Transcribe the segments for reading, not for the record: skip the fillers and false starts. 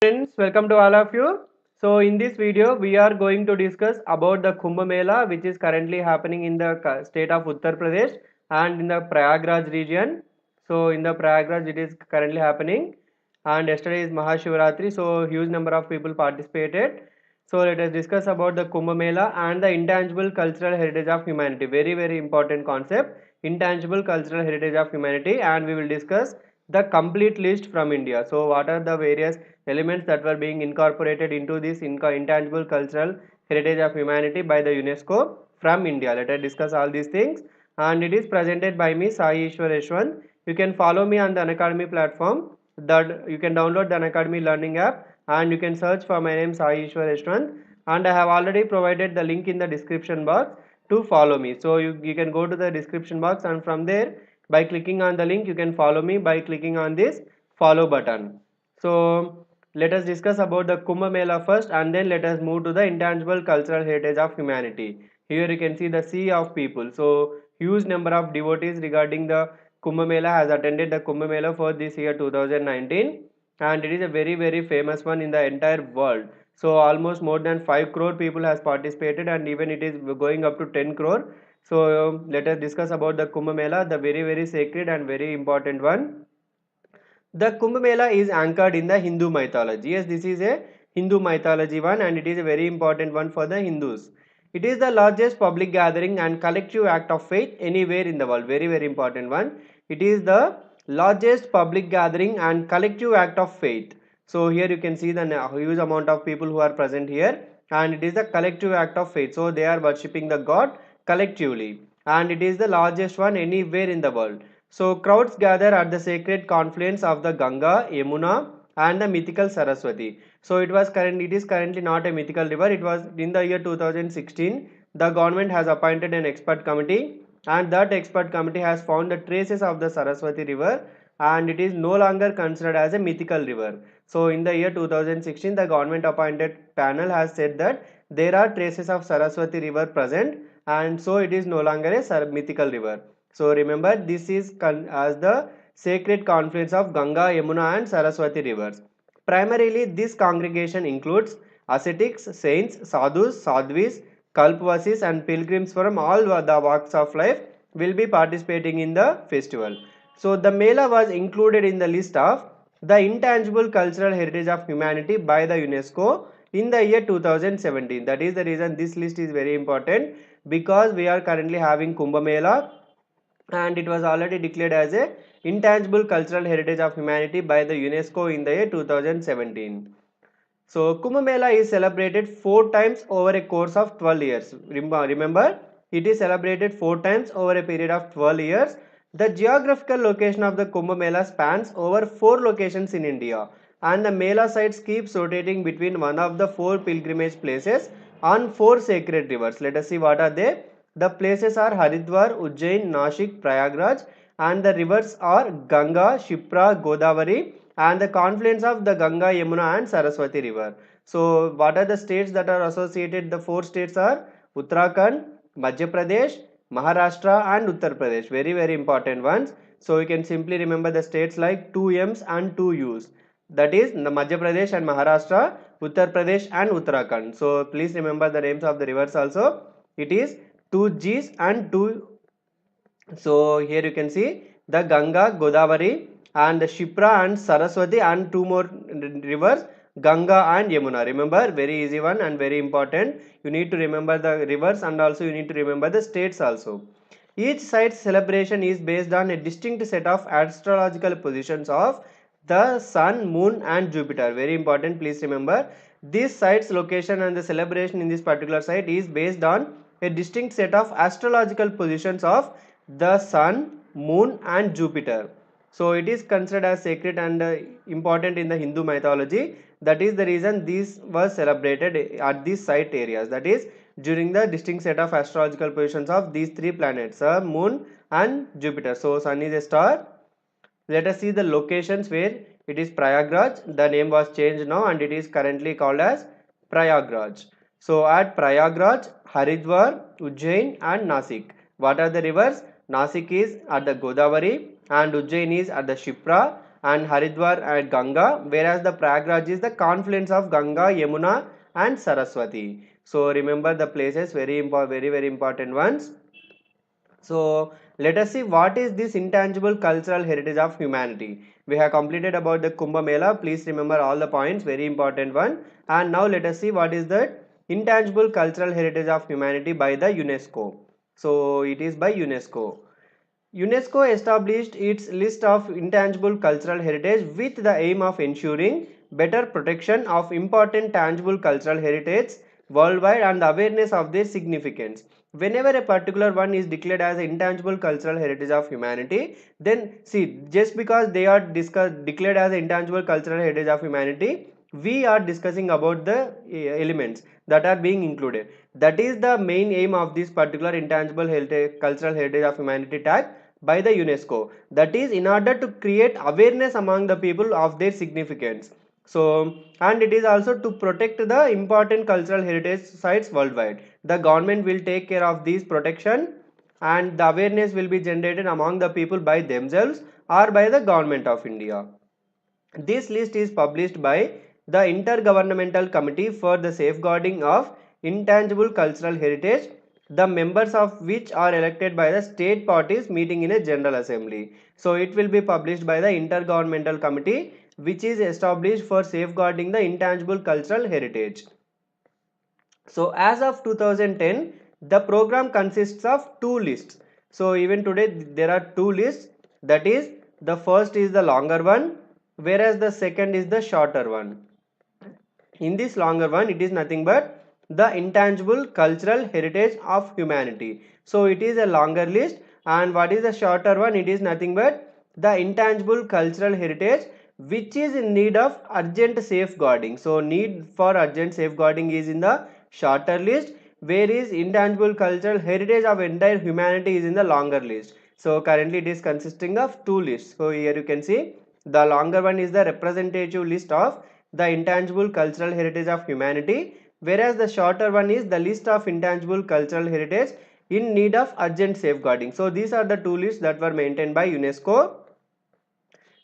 Friends, welcome to all of you. So in this video we are going to discuss about the Kumbh Mela, which is currently happening in the state of Uttar Pradesh and in the Prayagraj region. So in the Prayagraj it is currently happening, and yesterday is Mahashivratri, so huge number of people participated. So let us discuss about the Kumbh Mela and the intangible cultural heritage of humanity. Very important concept, intangible cultural heritage of humanity, and we will discuss the complete list from India. So what are the various elements that were being incorporated into this intangible cultural heritage of humanity by the UNESCO from India? Let us discuss all these things, and it is presented by me, SaiEswarYaswanth. You can follow me on the Akademi platform. That you can download the Akademi learning app, and you can search for my name, SaiEswarYaswanth, and I have already provided the link in the description box to follow me. So you can go to the description box, and from there by clicking on the link you can follow me by clicking on this follow button. So let us discuss about the Kumbh Mela first, and then let us move to the intangible cultural heritage of humanity. Here you can see the sea of people. So huge number of devotees regarding the Kumbh Mela has attended the Kumbh Mela for this year 2019, and it is a very famous one in the entire world. So almost more than 5 crore people has participated, and even it is going up to 10 crore. So let us discuss about the Kumbh Mela, the very sacred and very important one. The Kumbh Mela is anchored in the Hindu mythology. Yes, this is a Hindu mythology one, and it is a very important one for the Hindus. It is the largest public gathering and collective act of faith anywhere in the world. Very important one. It is the largest public gathering and collective act of faith. So here you can see the huge amount of people who are present here, and it is the collective act of faith. So they are worshipping the God collectively, and it is the largest one anywhere in the world. So crowds gather at the sacred confluence of the Ganga, Yamuna and the mythical Saraswati. So it is currently not a mythical river. It was in the year 2016. The government has appointed an expert committee, and that expert committee has found the traces of the Saraswati river, and it is no longer considered as a mythical river. So in the year 2016 the government appointed panel has said that there are traces of Saraswati river present, and so it is no longer a mythical river. So remember, this is as the sacred confluence of Ganga, Yamuna and Saraswati rivers. Primarily this congregation includes ascetics, saints, sadhus, sadhvis, kalpvasis and pilgrims from all the walks of life will be participating in the festival. So the Mela was included in the list of the intangible cultural heritage of humanity by the UNESCO in the year 2017. That is the reason this list is very important, because we are currently having Kumbh Mela, and it was already declared as a intangible cultural heritage of humanity by the UNESCO in the year 2017. So Kumbh Mela is celebrated 4 times over a course of 12 years. Remember, it is celebrated 4 times over a period of 12 years. The geographical location of the Kumbh Mela spans over 4 locations in India, and the Mela sites keeps rotating between one of the 4 pilgrimage places on 4 sacred rivers. Let us see what are they. The places are Haridwar, Ujjain, Nashik, Prayagraj, and the rivers are Ganga, Shipra, Godavari, and the confluence of the Ganga, Yamuna and Saraswati river. So what are the states that are associated? The 4 states are Uttarakhand, Madhya Pradesh, Maharashtra and Uttar Pradesh. Very important ones. So you can simply remember the states like 2 M's and 2 U's. That is the Madhya Pradesh and Maharashtra, Uttar Pradesh and Uttarakhand. So please remember the names of the rivers also. It is 2 G's and 2. So here you can see the Ganga, Godavari and the Shipra and Saraswati, and 2 more rivers, Ganga and Yamuna. Remember, very easy one and very important. You need to remember the rivers, and also you need to remember the states also. Each site's celebration is based on a distinct set of astrological positions of the Sun, Moon and Jupiter. Very important, please remember. This site's location and the celebration in this particular site is based on a distinct set of astrological positions of the Sun, Moon and Jupiter. So it is considered as sacred and important in the Hindu mythology. That is the reason this was celebrated at these site areas. That is during the distinct set of astrological positions of these 3 planets, Sun, Moon and Jupiter. So Sun is a star. Let us see the locations where it is Prayagraj. The name was changed now, and it is currently called as Prayagraj. So at Prayagraj, Haridwar, Ujjain and Nasik. What are the rivers? Nasik is at the Godavari and Ujjain is at the Shipra, and Haridwar and Ganga, whereas the Prayagraj is the confluence of Ganga, Yamuna and Saraswati. So remember the places, very important ones. So let us see what is this intangible cultural heritage of humanity. We have completed about the Kumbh Mela. Please remember all the points, very important one. And now let us see what is the intangible cultural heritage of humanity by the UNESCO. So it is by UNESCO. UNESCO established its list of intangible cultural heritage with the aim of ensuring better protection of important tangible cultural heritage worldwide and the awareness of their significance. Whenever a particular one is declared as an intangible cultural heritage of humanity, then see, just because they are declared as an intangible cultural heritage of humanity, we are discussing about the elements that are being included. That is the main aim of this particular intangible heritage, cultural heritage of humanity tag by the UNESCO. That is in order to create awareness among the people of their significance. So, and it is also to protect the important cultural heritage sites worldwide. The government will take care of these protection and the awareness will be generated among the people by themselves or by the government of India. This list is published by the Intergovernmental Committee for the Safeguarding of Intangible Cultural Heritage, the members of which are elected by the state parties meeting in a General Assembly. So it will be published by the Intergovernmental Committee, which is established for safeguarding the intangible cultural heritage. So as of 2010, the program consists of two lists. So even today there are two lists, that is the first is the longer one, whereas the second is the shorter one. In this longer one, it is nothing but the intangible cultural heritage of humanity. So it is a longer list, and what is the shorter one? It is nothing but the intangible cultural heritage which is in need of urgent safeguarding. So need for urgent safeguarding is in the shorter list, whereas intangible cultural heritage of entire humanity is in the longer list. So currently it is consisting of two lists. So here you can see the longer one is the representative list of the intangible cultural heritage of humanity, whereas the shorter one is the list of intangible cultural heritage in need of urgent safeguarding. So these are the two lists that were maintained by UNESCO.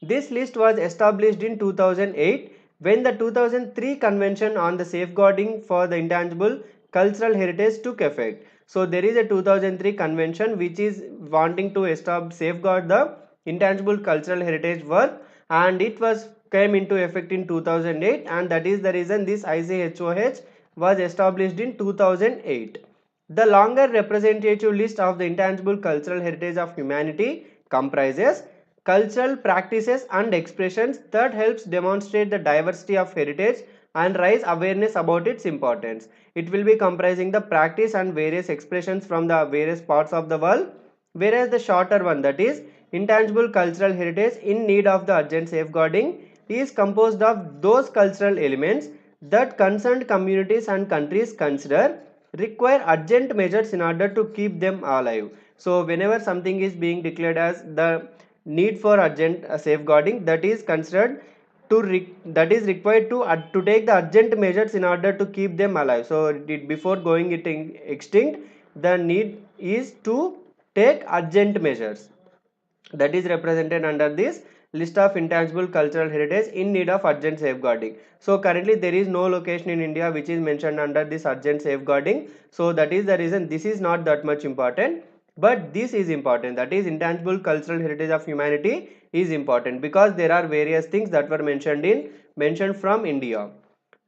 This list was established in 2008 when the 2003 Convention on the Safeguarding for the Intangible Cultural Heritage took effect. So there is a 2003 convention which is wanting to safeguard the intangible cultural heritage work, and it was came into effect in 2008, and that is the reason this ICHOH was established in 2008. The longer representative list of the intangible cultural heritage of humanity comprises cultural practices and expressions that helps demonstrate the diversity of heritage and raise awareness about its importance. It will be comprising the practice and various expressions from the various parts of the world, whereas the shorter one, that is intangible cultural heritage in need of the urgent safeguarding, is composed of those cultural elements that concerned communities and countries consider require urgent measures in order to keep them alive. So whenever something is being declared as the need for urgent safeguarding, that is considered that is required to take the urgent measures in order to keep them alive. So before going it extinct, the need is to take urgent measures, that is represented under this list of intangible cultural heritage in need of urgent safeguarding. So currently there is no location in India which is mentioned under this urgent safeguarding. So that is the reason this is not that much important, but this is important, that is intangible cultural heritage of humanity is important because there are various things that were mentioned from India.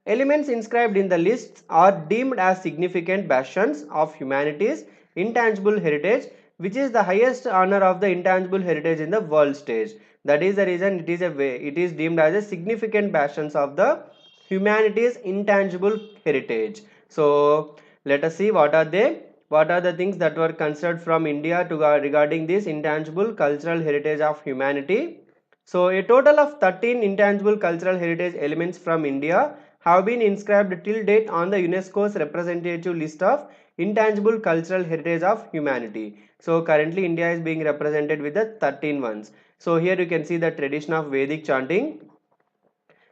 Elements inscribed in the lists are deemed as significant bastions of humanity's intangible heritage, which is the highest honor of the intangible heritage in the world stage. That is the reason it is deemed as a significant bastions of the humanity's intangible heritage. So let us see what are they. What are the things that were considered from India regarding this intangible cultural heritage of humanity? So a total of 13 intangible cultural heritage elements from India have been inscribed till date on the UNESCO's representative list of intangible cultural heritage of humanity. So currently India is being represented with the 13 ones. So here you can see the tradition of Vedic chanting.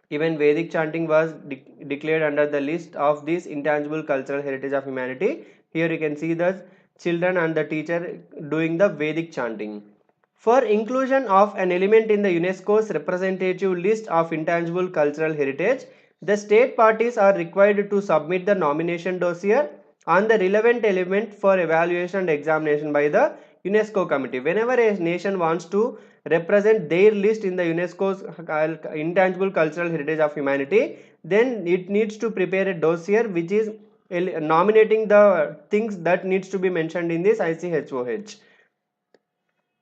Even Vedic chanting was declared under the list of this intangible cultural heritage of humanity. Here you can see the children and the teacher doing the Vedic chanting. For inclusion of an element in the UNESCO's representative list of intangible cultural heritage, the state parties are required to submit the nomination dossier on the relevant element for evaluation and examination by the UNESCO committee. Whenever a nation wants to represent their list in the UNESCO's intangible cultural heritage of humanity, then it needs to prepare a dossier which is nominating the things that needs to be mentioned in this ICHOH.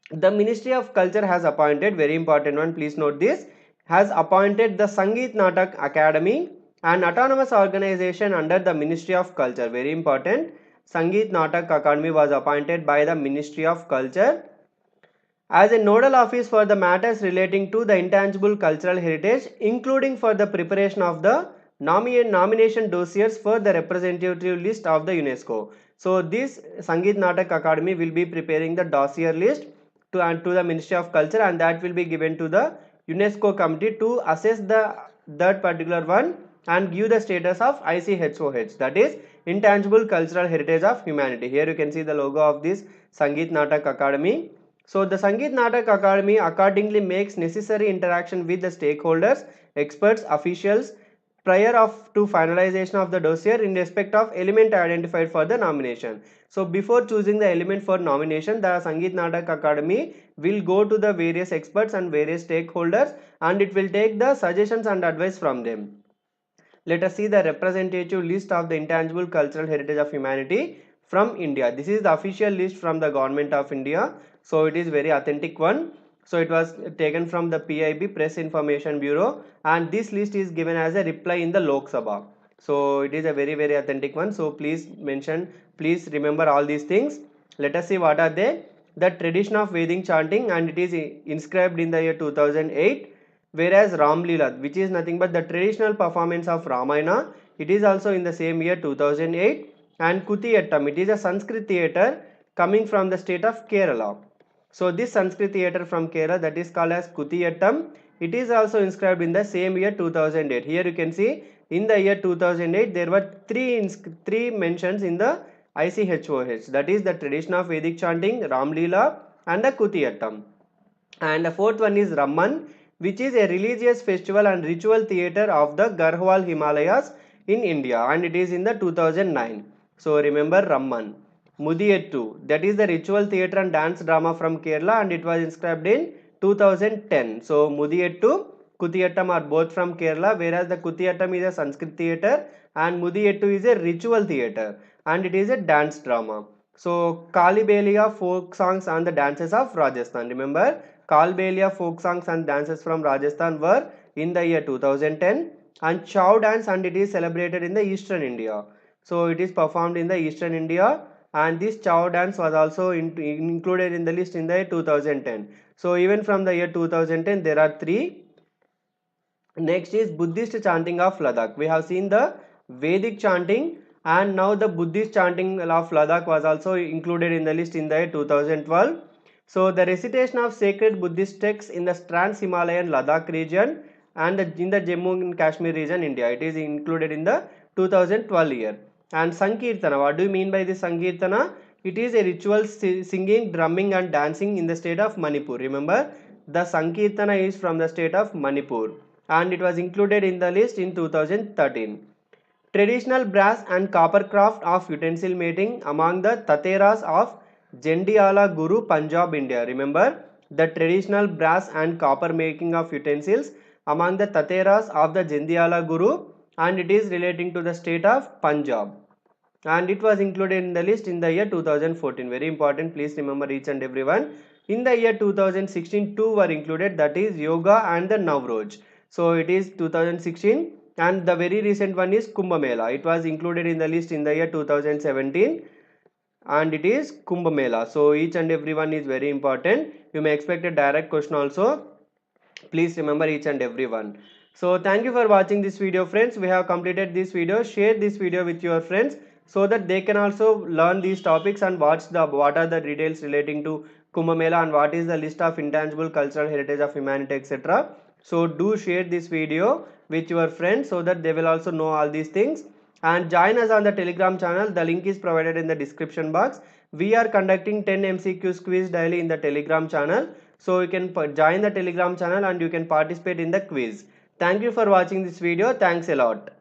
The Ministry of Culture has appointed, very important one, please note this, has appointed the Sangeet Natak Akademi, an autonomous organization under the Ministry of Culture. Very important. Sangeet Natak Akademi was appointed by the Ministry of Culture as a nodal office for the matters relating to the intangible cultural heritage, including for the preparation of the nomination dossiers for the representative list of the UNESCO. So this Sangeet Natak Akademi will be preparing the dossier list to the Ministry of Culture, and that will be given to the UNESCO committee to assess that particular one and give the status of ICHOH, that is Intangible Cultural Heritage of Humanity. Here you can see the logo of this Sangeet Natak Akademi. So the Sangeet Natak Akademi accordingly makes necessary interaction with the stakeholders, experts, officials prior to finalization of the dossier in respect of element identified for the nomination. So before choosing the element for nomination, the Sangeet Natak Akademi will go to the various experts and various stakeholders, and it will take the suggestions and advice from them. Let us see the representative list of the intangible cultural heritage of humanity from India. This is the official list from the government of India. So it is very authentic one. So it was taken from the PIB, Press Information Bureau, and this list is given as a reply in the Lok Sabha. So it is a very authentic one. So please remember all these things. Let us see what are they. The tradition of Vedic chanting, and it is inscribed in the year 2008. Whereas Ramlila, which is nothing but the traditional performance of Ramayana, it is also in the same year 2008. And Kutiyattam, it is a Sanskrit theatre coming from the state of Kerala. So this Sanskrit theatre from Kerala, that is called as Kutiyattam, it is also inscribed in the same year 2008. Here you can see in the year 2008 there were three mentions in the ICHOH, that is the tradition of Vedic chanting, Ramlila and the Kutiyattam. And the fourth one is Ramman, which is a religious festival and ritual theatre of the Garhwal Himalayas in India, and it is in the 2009. So remember Ramman. Mudiyettu, that is the ritual theatre and dance drama from Kerala, and it was inscribed in 2010. So Mudiyettu, Kutiyattam are both from Kerala, whereas the Kutiyattam is a Sanskrit theatre and Mudiyettu is a ritual theatre and it is a dance drama. So Kalbelia, folk songs and the dances of Rajasthan. Remember, Kalbelia folk songs and dances from Rajasthan were in the year 2010, and Chau dance, and it is celebrated in the Eastern India. So it is performed in the Eastern India, and this Chau dance was also included in the list in the year 2010. So even from the year 2010 there are three. Next is Buddhist chanting of Ladakh. We have seen the Vedic chanting, and now the Buddhist chanting of Ladakh was also included in the list in the year 2012. So the recitation of sacred Buddhist texts in the Trans-Himalayan Ladakh region and in the Jammu and Kashmir region, India, it is included in the 2012 year. And Sankirtana, what do you mean by this Sankirtana? It is a ritual singing, drumming and dancing in the state of Manipur. Remember, the Sankirtana is from the state of Manipur, and it was included in the list in 2013. Traditional brass and copper craft of utensil making among the Tateras of Jandiala Guru, Punjab, India. Remember, the traditional brass and copper making of utensils among the Tateras of the Jandiala Guru, and it is relating to the state of Punjab, and it was included in the list in the year 2014. Very important, please remember each and every one. In the year 2016 two were included, that is yoga and the Nauroz. So it is 2016, and the very recent one is Kumbh Mela. It was included in the list in the year 2017, and it is Kumbh Mela. So each and every one is very important. You may expect a direct question also. Please remember each and every one. So thank you for watching this video, friends. We have completed this video. Share this video with your friends so that they can also learn these topics and what are the details relating to Kumbh Mela and what is the list of intangible cultural heritage of humanity, etc. So do share this video with your friends so that they will also know all these things, and join us on the Telegram channel. The link is provided in the description box. We are conducting 10 MCQs quiz daily in the Telegram channel. So you can join the Telegram channel and you can participate in the quiz. Thank you for watching this video. Thanks a lot.